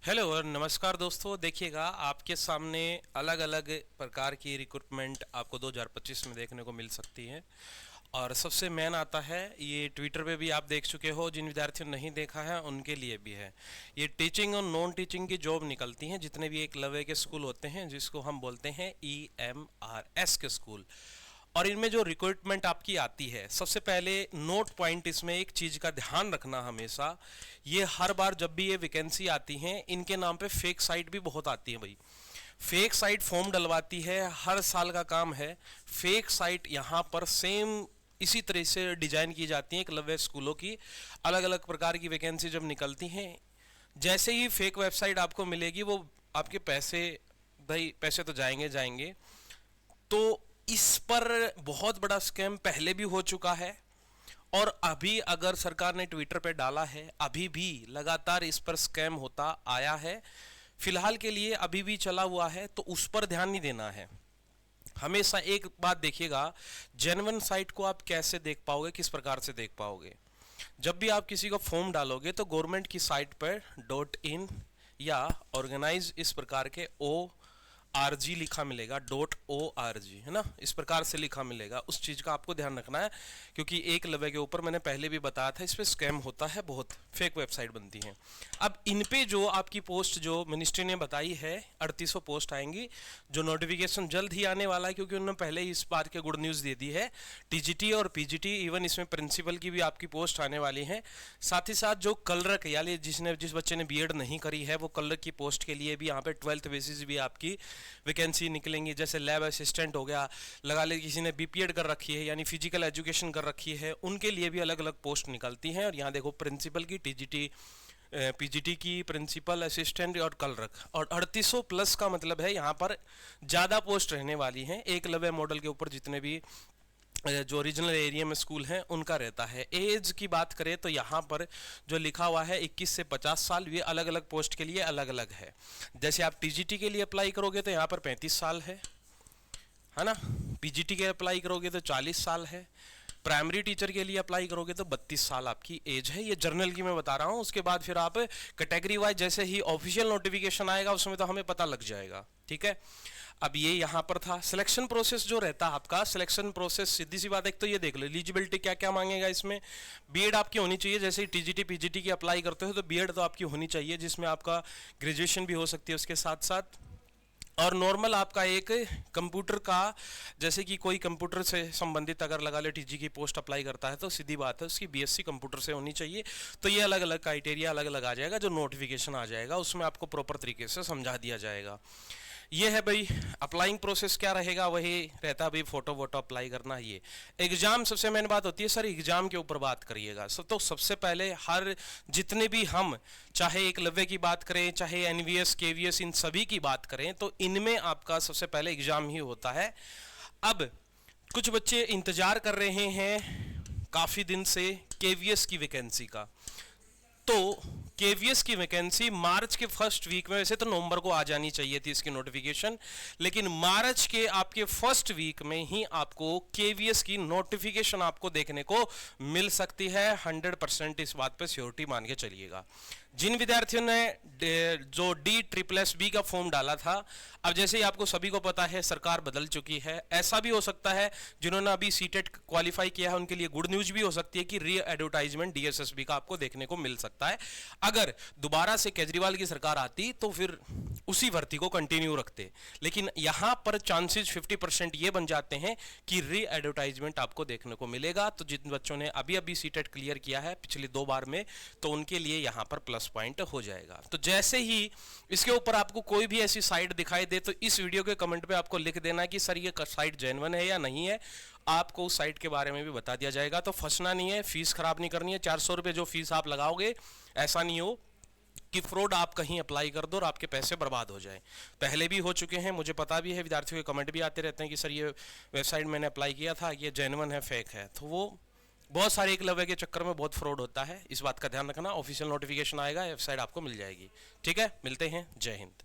Hello और नमस्कार दोस्तों। देखिएगा आपके सामने अलग अलग प्रकार की रिक्रूटमेंट आपको 2025 में देखने को मिल सकती है। और सबसे मेन आता है, ये ट्विटर पे भी आप देख चुके हो, जिन विद्यार्थियों ने नहीं देखा है उनके लिए भी है। ये टीचिंग और नॉन टीचिंग की जॉब निकलती हैं, जितने भी एकलव्य के स्कूल होते हैं जिसको हम बोलते हैं EMRS के स्कूल। और इनमें जो रिक्रूटमेंट आपकी आती है, सबसे पहले नोट पॉइंट इसमें एक चीज का ध्यान रखना हमेशा, ये हर बार जब भी ये वैकेंसी आती है इनके नाम पे फेक साइट भी बहुत आती है भाई। फेक साइट फॉर्म डलवाती है, हर साल का काम है। फेक साइट यहाँ पर सेम इसी तरह से डिजाइन की जाती है एकलव्य स्कूलों की। अलग अलग प्रकार की वैकेंसी जब निकलती हैं, जैसे ही फेक वेबसाइट आपको मिलेगी, वो आपके पैसे, भाई पैसे तो जाएंगे जाएंगे। तो इस पर बहुत बड़ा स्कैम पहले भी हो चुका है, और अभी अगर सरकार ने ट्विटर पे डाला है, अभी भी लगातार इस पर स्कैम होता आया है। फिलहाल के लिए अभी भी चला हुआ है, तो उस पर ध्यान नहीं देना है। हमेशा एक बात देखिएगा, जेन्युइन साइट को आप कैसे देख पाओगे, किस प्रकार से देख पाओगे? जब भी आप किसी का फॉर्म डालोगे तो गवर्नमेंट की साइट पर .in या ऑर्गेनाइज इस प्रकार के ORG लिखा मिलेगा, .org, है ना, इस प्रकार से लिखा मिलेगा। उस चीज का आपको ध्यान रखना है, क्योंकि एकलव्य के ऊपर मैंने पहले भी बताया था, इस पे स्कैम होता है, बहुत फेक वेबसाइट बनती है। अब इन पे जो आपकी पोस्ट जो मिनिस्ट्री ने बताई है, 3800 पोस्ट आएंगी, जो नोटिफिकेशन जल्द ही आने वाला है, क्योंकि उन्होंने पहले ही इस बात के गुड न्यूज दे दी है। TGT और PGT, इवन इसमें प्रिंसिपल की भी आपकी पोस्ट आने वाली है। साथ ही साथ जो कलरक, यानी जिस बच्चे ने बीएड नहीं करी है, वो कलरक की पोस्ट के लिए भी यहाँ पे 12th बेसिस भी आपकी वैकेंसी निकलेंगी। जैसे लैब असिस्टेंट हो गया, लगा ले किसी ने BPED कर रखी है यानी फिजिकल एजुकेशन कर रखी है, उनके लिए भी अलग अलग पोस्ट निकलती हैं। और यहाँ देखो प्रिंसिपल की, TGT PGT की, प्रिंसिपल, असिस्टेंट और कलरक, और 3800 प्लस का मतलब है यहाँ पर ज़्यादा पोस्ट रहने वाली हैं। एकलव्य मॉडल के ऊपर जितने भी जो रीजनल एरिया में स्कूल हैं उनका रहता है। एज की बात करें तो यहाँ पर जो लिखा हुआ है 21 से 50 साल, ये अलग अलग पोस्ट के लिए अलग अलग है। जैसे आप TGT के लिए अप्लाई करोगे तो यहाँ पर 35 साल है ना। PGT के अप्लाई करोगे तो 40 साल है। प्राइमरी टीचर के लिए अप्लाई करोगे तो 32 साल आपकी एज है। ये जर्नल की मैं बता रहा हूँ। उसके बाद फिर आप कैटेगरी वाइज जैसे ही ऑफिशियल नोटिफिकेशन आएगा उसमें तो हमें पता लग जाएगा, ठीक है। अब ये यहाँ पर था सिलेक्शन प्रोसेस जो रहता है आपका। सिलेक्शन प्रोसेस सीधी सी बात, एक तो ये देख लो एलिजिबिलिटी क्या क्या मांगेगा इसमें। बीएड आपकी होनी चाहिए, जैसे TGT PGT की अप्लाई करते हो तो बीएड तो आपकी होनी चाहिए, जिसमें आपका ग्रेजुएशन भी हो सकती है उसके साथ साथ। और नॉर्मल आपका एक कंप्यूटर का, जैसे कि कोई कंप्यूटर से संबंधित अगर लगा ले TG की पोस्ट अप्लाई करता है तो सीधी बात है उसकी BSc कंप्यूटर से होनी चाहिए। तो ये अलग अलग क्राइटेरिया अलग अलग आ जाएगा, जो नोटिफिकेशन आ जाएगा उसमें आपको प्रॉपर तरीके से समझा दिया जाएगा। ये है भाई अप्लाइंग प्रोसेस क्या रहेगा, वही रहता है भाई, फोटो वोटो अप्लाई करना। ये एग्जाम सबसे मेन बात होती है सर, एग्जाम के ऊपर बात करिएगा। तो सबसे पहले हर जितने भी हम, चाहे एकलव्य की बात करें, चाहे NVS KVS, इन सभी की बात करें, तो इनमें आपका सबसे पहले एग्जाम ही होता है। अब कुछ बच्चे इंतजार कर रहे हैं काफी दिन से KVS की वैकेंसी का। तो KVS की वैकेंसी मार्च के फर्स्ट वीक में, वैसे तो नवंबर को आ जानी चाहिए थी इसकी नोटिफिकेशन, लेकिन मार्च के आपके फर्स्ट वीक में ही आपको KVS की नोटिफिकेशन आपको देखने को मिल सकती है। 100% इस बात पे श्योरिटी मान के चलिएगा। जिन विद्यार्थियों ने जो DSSB का फॉर्म डाला था, अब जैसे ही आपको सभी को पता है सरकार बदल चुकी है। ऐसा भी हो सकता है जिन्होंने अभी सीटेट क्वालिफाई किया है उनके लिए गुड न्यूज भी हो सकती है कि री एडवर्टाइजमेंट DSSB का आपको देखने को मिल सकता है। अगर दोबारा से केजरीवाल की सरकार आती तो फिर उसी भर्ती को कंटिन्यू रखते, लेकिन यहां पर चांसेस 50% ये बन जाते हैं कि री एडवर्टाइजमेंट आपको देखने को मिलेगा। तो जिन बच्चों ने अभी अभी सीटेट क्लियर किया है पिछली 2 बार में, तो उनके लिए यहां पर प्लस पॉइंट हो जाएगा। तो जैसे ही इसके ऊपर आपको कोई भी ऐसी साइट दिखाई दे तो इस वीडियो के कमेंट पे आपको लिख देना कि सर ये साइट जेन्युइन है या नहीं है। आपको उस साइट के बारे में भी बता दिया जाएगा। तो फंसना नहीं है, फीस खराब नहीं करनी है। 400 रुपये जो फीस आप लगाओगे, ऐसा नहीं हो कि फ्रॉड आप कहीं अप्लाई कर दो और आपके पैसे बर्बाद हो जाए। पहले भी हो चुके हैं, मुझे पता भी है। विद्यार्थियों के कमेंट भी आते रहते हैं कि सर ये वेबसाइट मैंने अप्लाई किया था, ये जेन्युइन है फेक है। तो वो बहुत सारे एकलव्य के चक्कर में बहुत फ्रॉड होता है, इस बात का ध्यान रखना। ऑफिशियल नोटिफिकेशन आएगा, वेबसाइट आपको मिल जाएगी। ठीक है, मिलते हैं, जय हिंद।